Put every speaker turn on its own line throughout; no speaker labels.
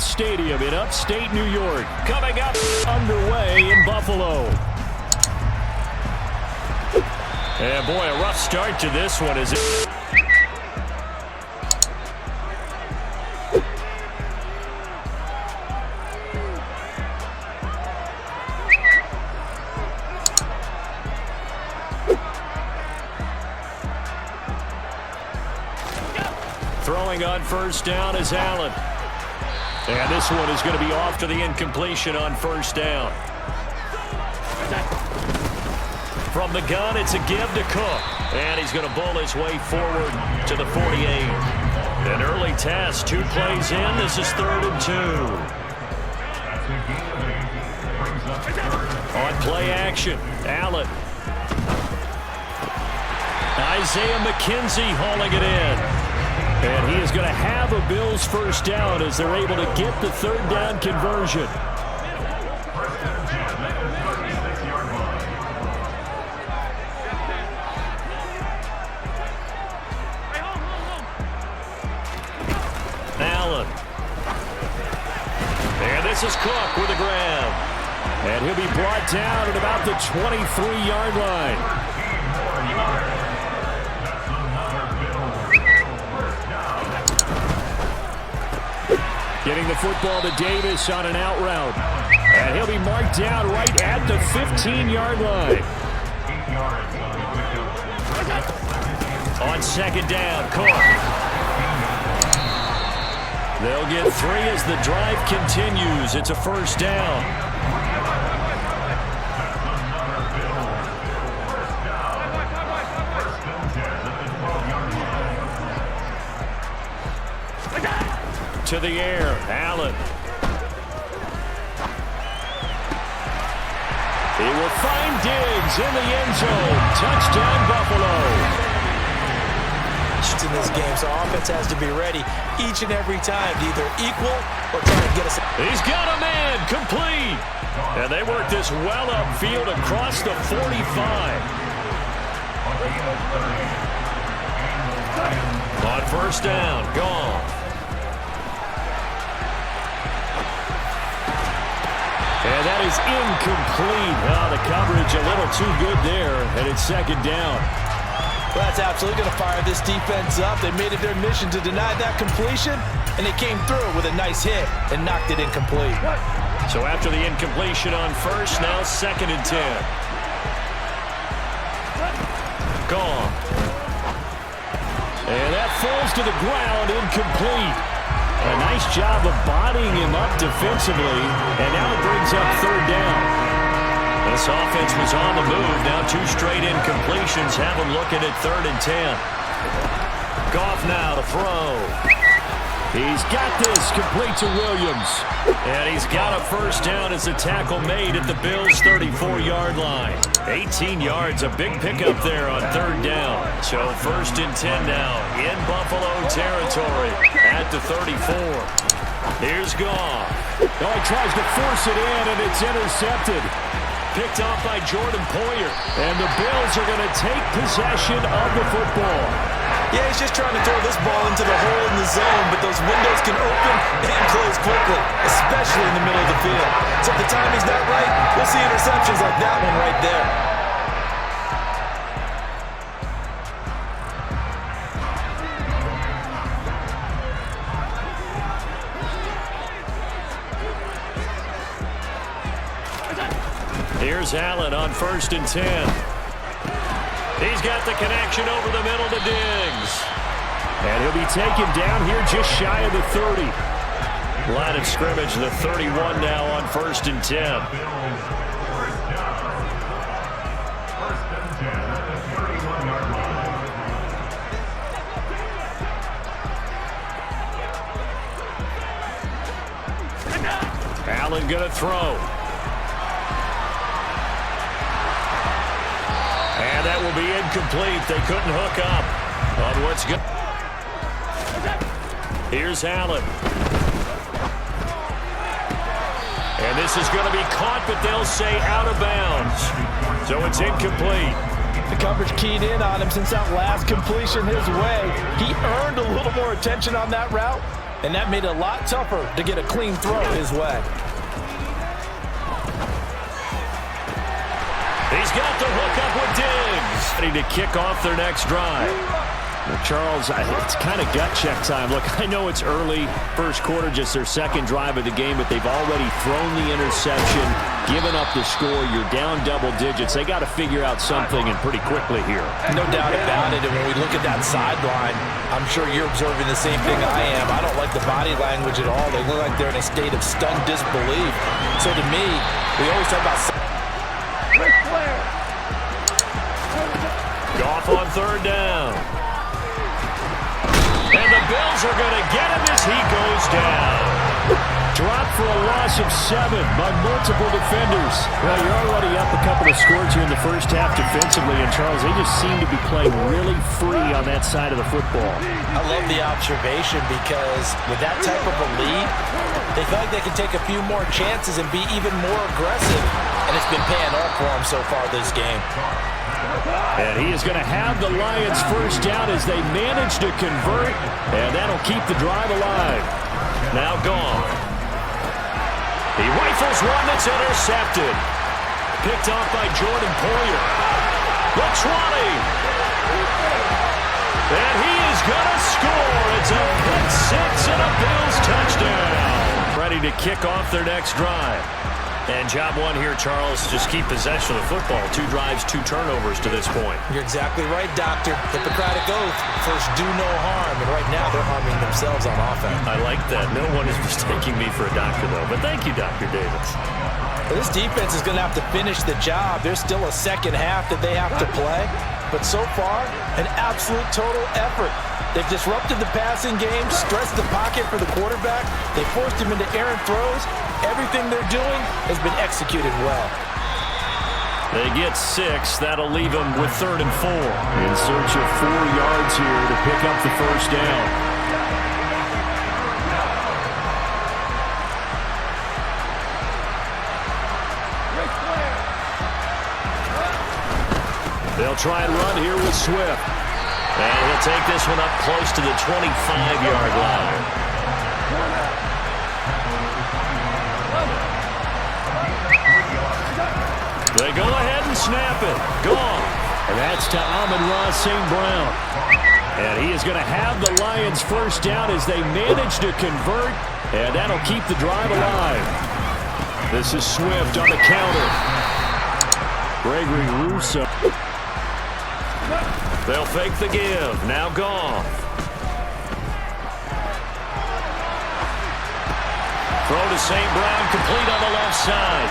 Giants Stadium in upstate New York. Coming up underway in Buffalo. And boy, a rough start to this one as it... Throwing on first down is Allen. And this one is going to be off to the incompletion on first down. From the gun, it's a give to Cook. And he's going to bull his way forward to the 48. An early test, 2 plays in. This is 3rd and 2. On play action, Allen. Isaiah McKenzie hauling it in. And he is going to have a Bills first down as they're able to get the 3rd down conversion. Allen. And this is Cook with a grab. And he'll be brought down at about the 23-yard line. Getting the football to Davis on an out route. And he'll be marked down right at the 15-yard line. On 2nd down, Cook. They'll get 3 as the drive continues. It's a first down. To the air, Allen. He will find Diggs in the end zone. Touchdown, Buffalo.
In this game, so offense has to be ready each and every time to either equal or try to get us.
He's got a man complete. And they work this well upfield across the 45. On first down, gone. And that is incomplete. Oh, the coverage a little too good there, and it's 2nd down.
Well, that's absolutely going to fire this defense up. They made it their mission to deny that completion, and they came through with a nice hit and knocked it incomplete.
So after the incompletion on first, now 2nd and 10. Gone. And that falls to the ground, incomplete. A nice job of bodying him up defensively, and now it brings up 3rd down. This offense was on the move. Now 2 straight incompletions have them looking at 3rd and 10. Goff now to throw. He's got this, complete to Williams. And he's got a first down as a tackle made at the Bills' 34-yard line. 18 yards, a big pickup there on 3rd down. So 1st and 10 now in Buffalo territory at the 34. Here's Goff.
Oh, he tries to force it in, and it's intercepted.
Picked off by Jordan Poyer. And the Bills are going to take possession of the football.
Yeah, he's just trying to throw this ball into the hole in the zone, but those windows can open and close quickly, especially in the middle of the field. So if the timing's not right, we'll see interceptions like that one right there.
Here's Allen on 1st and 10. He's got the connection over the middle to Diggs.
And he'll be taken down here just shy of the 30.
Line of scrimmage, the 31 now on 1st and 10. Allen gonna throw. And that will be incomplete. They couldn't hook up on what's good. Here's Allen. And this is going to be caught, but they'll say out of bounds. So it's incomplete.
The coverage keyed in on him since that last completion his way. He earned a little more attention on that route, and that made it a lot tougher to get a clean throw his way.
He's got the hook up with Diggs. Ready to kick off their next drive. Well, Charles, it's kind of gut check time. Look, I know it's early, first quarter, just their second drive of the game, but they've already thrown the interception, given up the score. You're down double digits. They got to figure out something, and pretty quickly here.
No doubt about it, and when we look at that sideline, I'm sure you're observing the same thing I am. I don't like the body language at all. They look like they're in a state of stunned disbelief. So to me, we always talk about...
Goff on third down. And the Bills are going to get him as he goes down. Dropped for a loss of 7 by multiple defenders. Well, you're already up a couple of scores here in the first half defensively, and Charles, they just seem to be playing really free on that side of the football.
I love the observation because with that type of a lead, they feel like they can take a few more chances and be even more aggressive, and it's been paying off for them so far this game.
And he is going to have the Lions first down as they manage to convert, and that'll keep the drive alive. Now gone. He rifles one that's intercepted. Picked off by Jordan Poyer. The 20. And he is going to score. It's a pick six and a Bills touchdown. Ready to kick off their next drive. And job one here, Charles, just keep possession of the football. 2 drives, 2 turnovers to this point.
You're exactly right, Doctor. Hippocratic oath. First, do no harm. And right now, they're harming themselves on offense.
I like that. No one is mistaking me for a doctor, though. But thank you, Dr. Davis.
Well, this defense is going to have to finish the job. There's still a second half that they have to play. But so far, an absolute total effort. They've disrupted the passing game, stressed the pocket for the quarterback. They forced him into errant throws. Everything they're doing has been executed well.
They get 6. That'll leave them with 3rd and 4. In search of 4 yards here to pick up the first down. They'll try and run here with Swift. And he'll take this one up close to the 25-yard line. They go ahead and snap it. Gone. And that's to Amon-Ra St. Brown. And he is going to have the Lions first down as they manage to convert. And that'll keep the drive alive. This is Swift on the counter. Gregory Rousseau. They'll fake the give. Now gone. Throw to St. Brown, complete on the left side.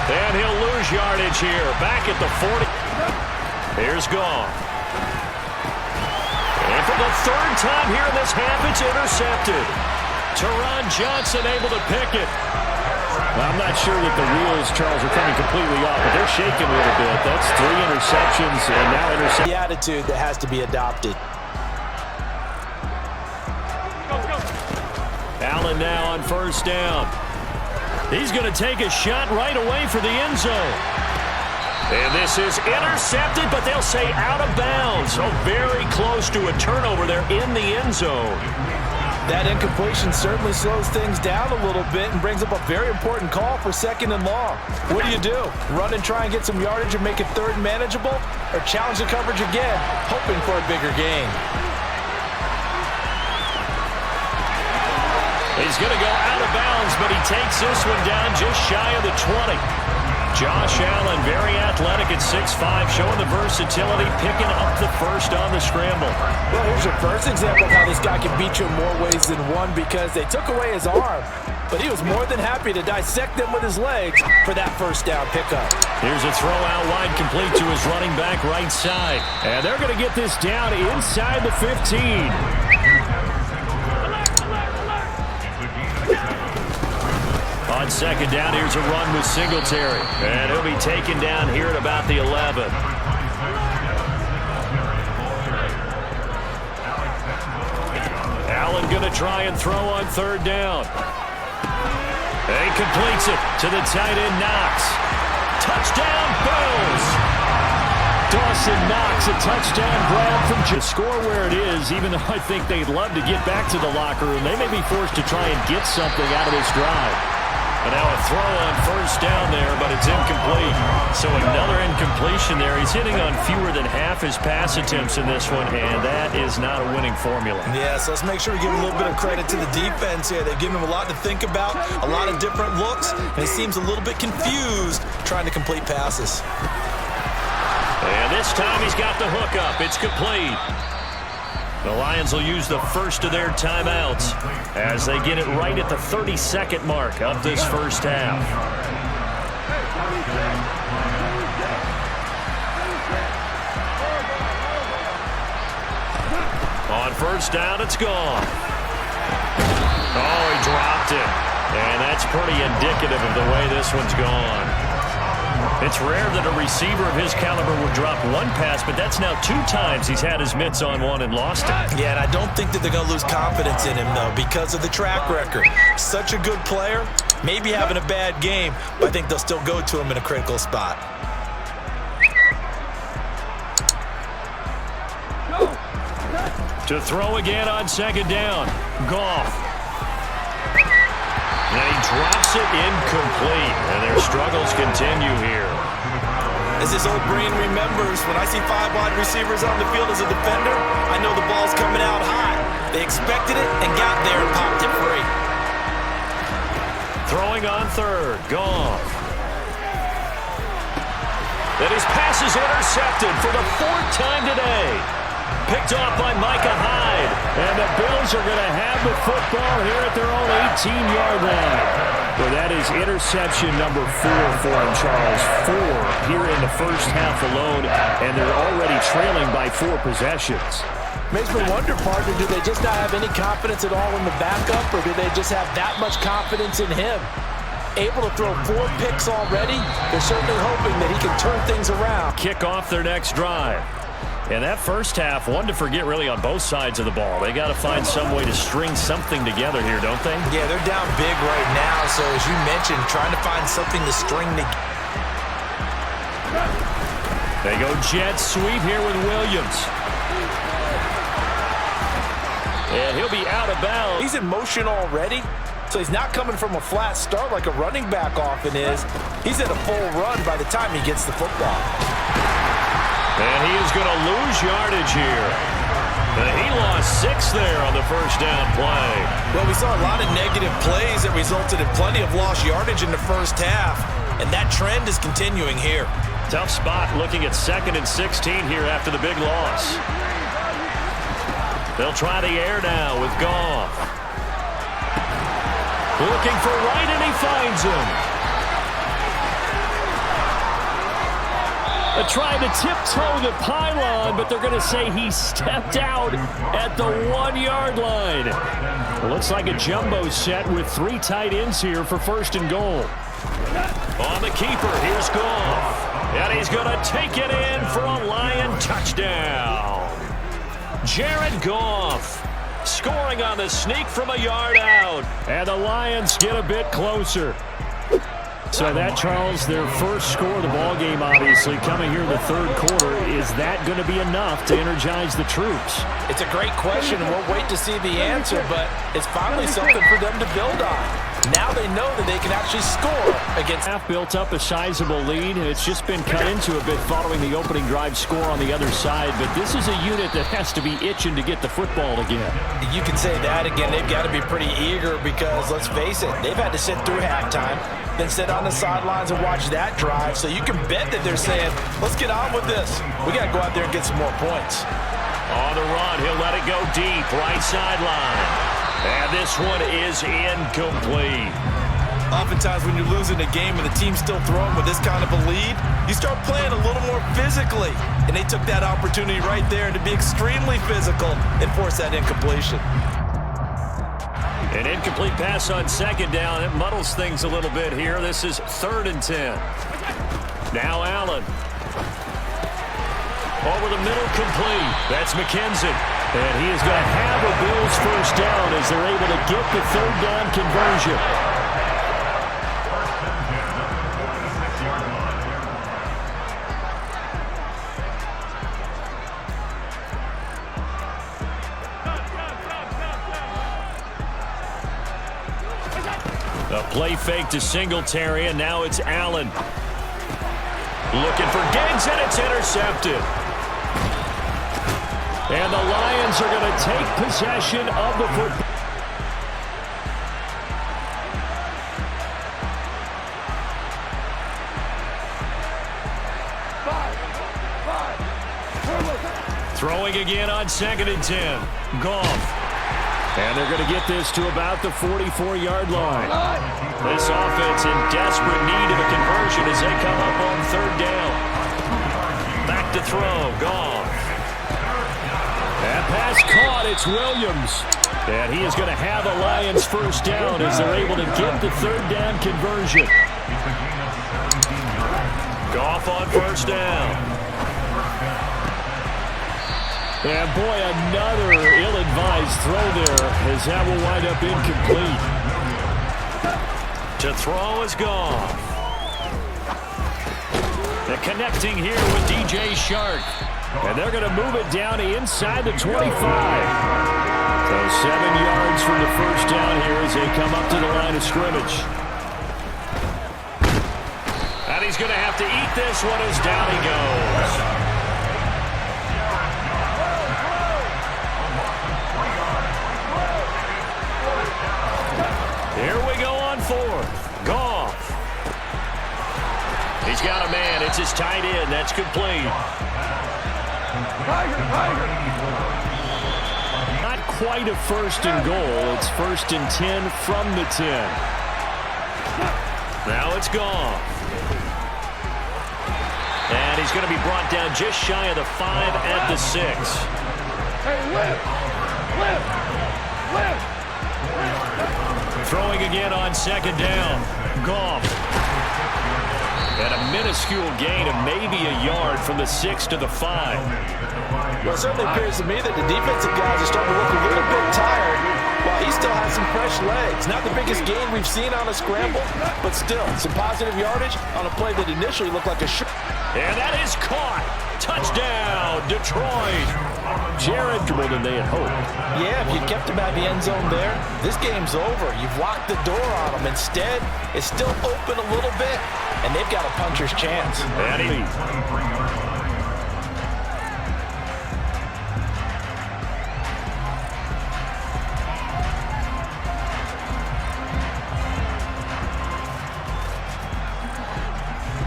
And he'll lose yardage here. Back at the 40. Here's Gone. And for the 3rd time here in this half, it's intercepted. Teron Johnson able to pick it. Well, I'm not sure that the wheels, Charles, are coming completely off, but they're shaking a little bit. That's 3 interceptions and now interceptions.
The attitude that has to be adopted.
Allen now on first down. He's going to take a shot right away for the end zone. And this is intercepted, but they'll say out of bounds. So very close to a turnover there in the end zone.
That incompletion certainly slows things down a little bit and brings up a very important call for 2nd and long. What do? Run and try and get some yardage and make it 3rd manageable? Or challenge the coverage again, hoping for a bigger gain?
He's going to go out of bounds, but he takes this one down just shy of the 20. Josh Allen, very athletic at 6'5", showing the versatility, picking up the first on the scramble.
Well, here's your first example of how this guy can beat you in more ways than one, because they took away his arm, but he was more than happy to dissect them with his legs for that first down pickup.
Here's a throw out wide, complete to his running back right side. And they're going to get this down inside the 15. On 2nd down, here's a run with Singletary. And he'll be taken down here at about the 11. Allen going to try and throw on 3rd down. And he completes it to the tight end, Knox. Touchdown, Bills! Dawson Knox, a touchdown grab from the score where it is, even though I think they'd love to get back to the locker room. They may be forced to try and get something out of this drive. And now a throw on first down there, but it's incomplete. So another incompletion there. He's hitting on fewer than half his pass attempts in this one, and that is not a winning formula.
Yeah, so let's make sure we give a little bit of credit to the defense here. They've given him a lot to think about, a lot of different looks, and he seems a little bit confused trying to complete passes.
And this time he's got the hook up. It's complete. The Lions will use the first of their timeouts as they get it right at the 32nd mark of this first half. On first down, it's gone. Oh, he dropped it. And that's pretty indicative of the way this one's gone. It's rare that a receiver of his caliber would drop one pass, but that's now 2 times he's had his mitts on one and lost it.
Yeah, and I don't think that they're going to lose confidence in him, though, because of the track record. Such a good player, maybe having a bad game, but I think they'll still go to him in a critical spot.
To throw again on second down. Goff. And he drops it incomplete. And their struggles continue here.
As his old brain remembers, when I see 5 wide receivers on the field as a defender, I know the ball's coming out high. They expected it and got there and popped it free.
Throwing on third. Goff. And his pass is intercepted for the 4th time today. Picked off by Micah Hyde. And the Bills are going to have the football here at their own 18-yard line. Well, that is interception number 4 for him, Charles. 4 here in the first half alone, and they're already trailing by 4 possessions.
Makes me wonder, partner, do they just not have any confidence at all in the backup, or do they just have that much confidence in him? Able to throw 4 picks already, they're certainly hoping that he can turn things around.
Kick off their next drive. And that first half, one to forget really on both sides of the ball. They got to find some way to string something together here, don't they?
Yeah, they're down big right now, so as you mentioned, trying to find something to string together.
They go jet sweep here with Williams. And he'll be out of bounds.
He's in motion already, so he's not coming from a flat start like a running back often is. He's at a full run by the time he gets the football.
And he is going to lose yardage here. And he lost 6 there on the first down play.
Well, we saw a lot of negative plays that resulted in plenty of lost yardage in the first half. And that trend is continuing here.
Tough spot looking at 2nd and 16 here after the big loss. They'll try the air now with Goff. Looking for Wright, and he finds him. Trying to tiptoe the pylon, but they're going to say he stepped out at the 1-yard line. It looks like a jumbo set with 3 tight ends here for 1st and goal. On the keeper, here's Goff. And he's going to take it in for a Lion touchdown. Jared Goff scoring on the sneak from a yard out. And the Lions get a bit closer. So that, Charles, their first score of the ballgame, obviously, coming here in the 3rd quarter. Is that going to be enough to energize the troops?
It's a great question, and we'll wait to see the answer, but it's finally something for them to build on. Now they know that they can actually score against.
Half built up a sizable lead, and it's just been cut into a bit following the opening drive score on the other side. But this is a unit that has to be itching to get the football again.
You can say that again. They've got to be pretty eager because, let's face it, they've had to sit through halftime, then sit on the sidelines and watch that drive. So you can bet that they're saying, let's get on with this. We got to go out there and get some more points.
On the run, he'll let it go deep, right sideline. And this one is incomplete.
Oftentimes when you're losing a game and the team's still throwing with this kind of a lead, you start playing a little more physically. And they took that opportunity right there to be extremely physical and force that incompletion.
An incomplete pass on 2nd down. It muddles things a little bit here. This is 3rd and 10. Now Allen. Over the middle, complete. That's McKenzie. And he is going to have a Bills first down as they're able to get the 3rd down conversion. A play fake to Singletary, and now it's Allen. Looking for Diggs, and it's intercepted. And the Lions are going to take possession of the football. Throwing again on 2nd and 10. Goff. And they're going to get this to about the 44-yard line. This offense in desperate need of a conversion as they come up on 3rd down. Back to throw. Goff. That pass caught. It's Williams. And he is going to have the Lions first down as they're able to get the 3rd down conversion. Goff on 1st down. And boy, another ill-advised throw there as that will wind up incomplete. To throw is Goff. They're connecting here with DJ Shark. And they're going to move it down inside the 25. So 7 yards from the first down here as they come up to the line of scrimmage. And he's going to have to eat this one as down he goes. Here we go on 4th. Goff. He's got a man. It's his tight end. That's complete. Not quite a 1st and goal. It's 1st and 10 from the 10. Now it's Goff. And he's going to be brought down just shy of the 5 at the 6. Hey, whip. Throwing again on 2nd down. Goff. And a minuscule gain of maybe a yard from the 6 to the 5.
Well, it certainly appears to me that the defensive guys are starting to look a little bit tired while he still has some fresh legs. Not the biggest gain we've seen on a scramble, but still some positive yardage on a play that initially looked like a shot.
And that is caught. Touchdown, Detroit. Jared more than they had hoped.
Yeah, if you kept him out of the end zone there, this game's over. You've locked the door on him. Instead, it's still open a little bit, and they've got a puncher's chance.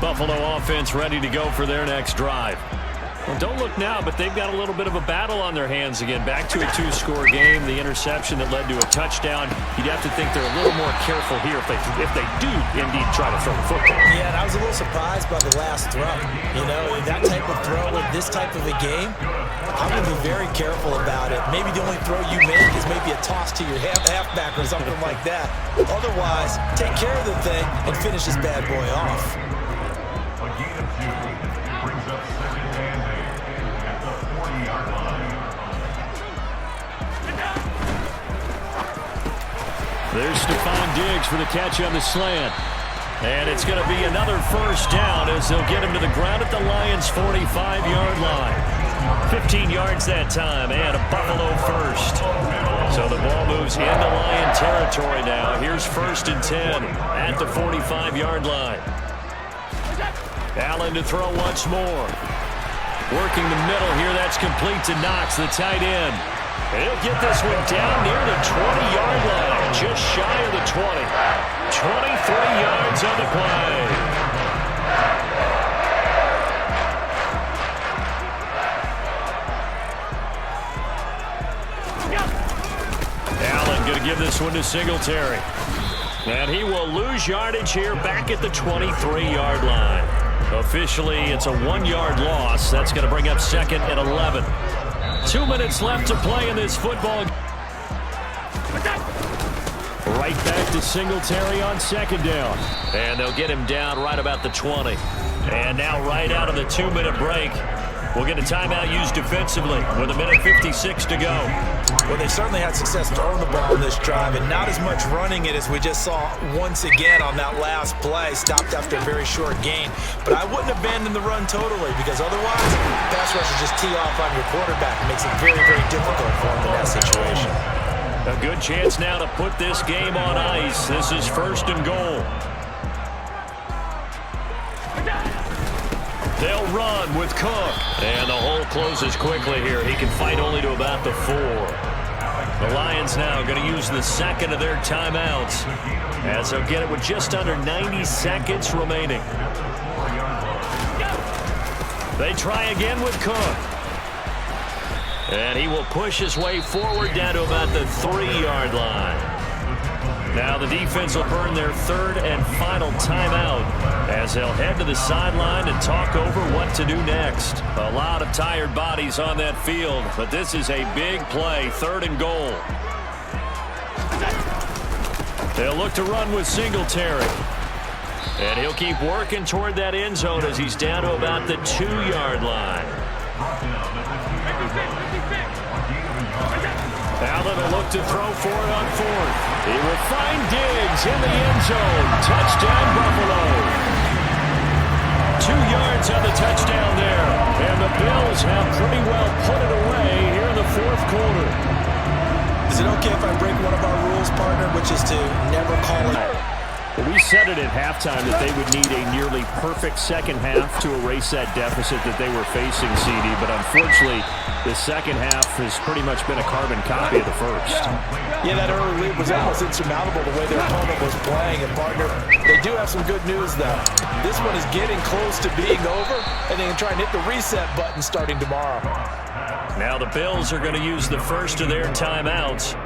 Buffalo offense ready to go for their next drive. Well, don't look now, but they've got a little bit of a battle on their hands again. Back to a 2-score game. The interception that led to a touchdown. You'd have to think they're a little more careful here if they do indeed try to throw the football.
Yeah, and I was a little surprised by the last throw. You know, that type of throw in this type of a game, I would be very careful about it. Maybe the only throw you make is maybe a toss to your halfback or something like that. Otherwise, take care of the thing and finish this bad boy off.
There's Stephon Diggs for the catch on the slant. And it's going to be another first down as they'll get him to the ground at the Lions' 45-yard line. 15 yards that time and a Buffalo first. So the ball moves into Lion territory now. Here's 1st and 10 at the 45-yard line. Allen to throw once more. Working the middle here. That's complete to Knox, the tight end. He'll get this one down near the 20-yard line, just shy of the 20. 23 yards on the play. Allen going to give this one to Singletary. And he will lose yardage here back at the 23-yard line. Officially, it's a 1-yard loss. That's going to bring up 2nd and 11. 2 minutes left to play in this football. Right back to Singletary on 2nd down. And they'll get him down right about the 20. And now right out of the 2-minute break, we'll get a timeout used defensively with 1:56 to go.
Well, they certainly had success throwing the ball in this drive and not as much running it as we just saw once again on that last play. Stopped after a very short gain. But I wouldn't abandon the run totally because otherwise, pass rushers just tee off on your quarterback. It makes it very, very difficult for him in that situation.
A good chance now to put this game on ice. This is 1st and goal. They'll run with Cook. And the hole closes quickly here. He can fight only to about the 4. The Lions now going to use the second of their timeouts, as they'll get it with just under 90 seconds remaining. They try again with Cook. And he will push his way forward down to about the 3-yard line. Now the defense will burn their 3rd and final timeout as they'll head to the sideline and talk over what to do next. A lot of tired bodies on that field, but this is a big play, 3rd and goal. They'll look to run with Singletary. And he'll keep working toward that end zone as he's down to about the 2-yard line. Allen will look to throw for it on 4th. He will find Diggs in the end zone. Touchdown, Buffalo. 2 yards on the touchdown there. And the Bills have pretty well put it away here in the 4th quarter.
Is it okay if I break one of our rules, partner, which is to never call it?
We said it at halftime that they would need a nearly perfect second half to erase that deficit that they were facing, CD. But unfortunately, the second half has pretty much been a carbon copy of the first.
Yeah, that early lead was almost insurmountable the way their opponent was playing. And, partner, they do have some good news, though. This one is getting close to being over, and they can try and hit the reset button starting tomorrow.
Now the Bills are going to use the first of their timeouts.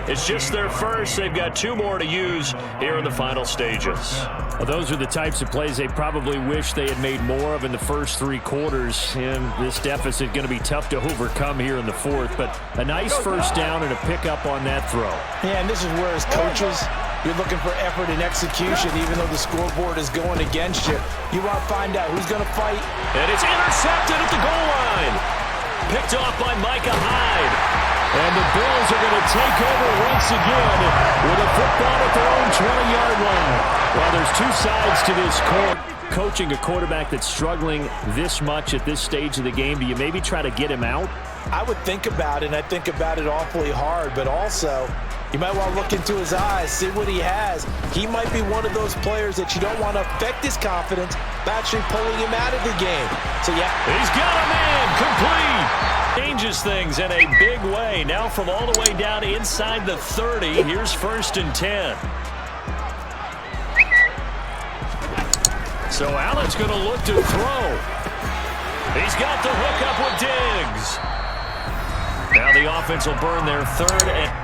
It's just their first. They've got 2 more to use here in the final stages.
Well, those are the types of plays they probably wish they had made more of in the first 3 quarters. And this deficit going to be tough to overcome here in the 4th. But a nice first down and a pickup on that throw.
Yeah, and this is where, as coaches, you're looking for effort and execution, even though the scoreboard is going against you. You want to find out who's going to fight.
And it's intercepted at the goal line. Picked off by Micah Hyde. And the Bills are going to take over once again with a football at their own 20-yard line.
Well, there's 2 sides to this court. Coaching a quarterback that's struggling this much at this stage of the game, do you maybe try to get him out?
I would think about it, and I think about it awfully hard, but also you might want to look into his eyes, see what he has. He might be one of those players that you don't want to affect his confidence by actually pulling him out of the game. So, yeah.
He's got a man complete. Changes things in a big way. Now from all the way down inside the 30, here's 1st and 10. So Allen's going to look to throw. He's got the hook up with Diggs. Now the offense will burn their 3rd and